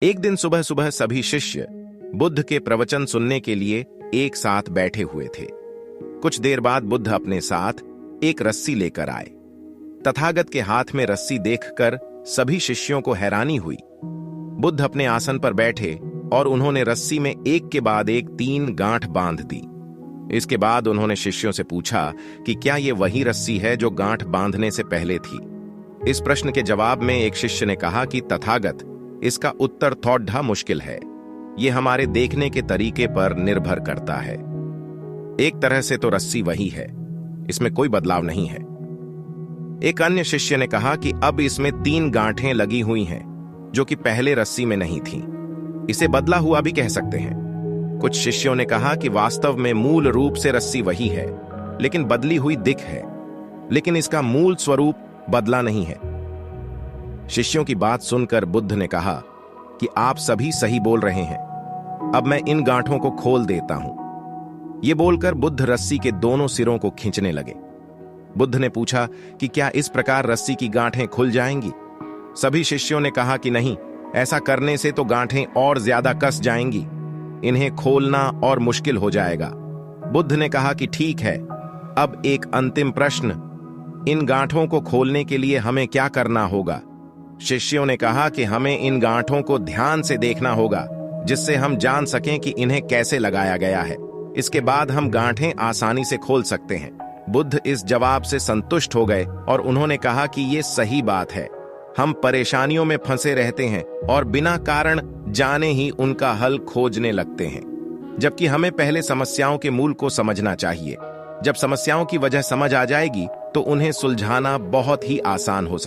एक दिन सुबह सुबह सभी शिष्य बुद्ध के प्रवचन सुनने के लिए एक साथ बैठे हुए थे। कुछ देर बाद बुद्ध अपने साथ एक रस्सी लेकर आए। तथागत के हाथ में रस्सी देखकर सभी शिष्यों को हैरानी हुई। बुद्ध अपने आसन पर बैठे और उन्होंने रस्सी में एक के बाद एक 3 गांठ बांध दी। इसके बाद उन्होंने शिष्यों से पूछा कि क्या ये वही रस्सी है जो गांठ बांधने से पहले थी। इस प्रश्न के जवाब में एक शिष्य ने कहा कि तथागत, इसका उत्तर थोड़ा मुश्किल है। यह हमारे देखने के तरीके पर निर्भर करता है। एक तरह से तो रस्सी वही है, इसमें कोई बदलाव नहीं है। एक अन्य शिष्य ने कहा कि अब इसमें 3 गांठें लगी हुई हैं जो कि पहले रस्सी में नहीं थीं। इसे बदला हुआ भी कह सकते हैं। कुछ शिष्यों ने कहा कि वास्तव में मूल रूप से रस्सी वही है, लेकिन बदली हुई दिख है, लेकिन इसका मूल स्वरूप बदला नहीं है। शिष्यों की बात सुनकर बुद्ध ने कहा कि आप सभी सही बोल रहे हैं, अब मैं इन गांठों को खोल देता हूं। यह बोलकर बुद्ध रस्सी के दोनों सिरों को खींचने लगे। बुद्ध ने पूछा कि क्या इस प्रकार रस्सी की गांठें खुल जाएंगी। सभी शिष्यों ने कहा कि नहीं, ऐसा करने से तो गांठें और ज्यादा कस जाएंगी, इन्हें खोलना और मुश्किल हो जाएगा। बुद्ध ने कहा कि ठीक है, अब एक अंतिम प्रश्न, इन गांठों को खोलने के लिए हमें क्या करना होगा। शिष्यों ने कहा कि हमें इन गांठों को ध्यान से देखना होगा, जिससे हम जान सकें कि इन्हें कैसे लगाया गया है। इसके बाद हम गांठें आसानी से खोल सकते हैं। बुद्ध इस जवाब से संतुष्ट हो गए और उन्होंने कहा कि ये सही बात है। हम परेशानियों में फंसे रहते हैं और बिना कारण जाने ही उनका हल खोजने लगते हैं, जबकि हमें पहले समस्याओं के मूल को समझना चाहिए। जब समस्याओं की वजह समझ आ जाएगी तो उन्हें सुलझाना बहुत ही आसान हो सकता है।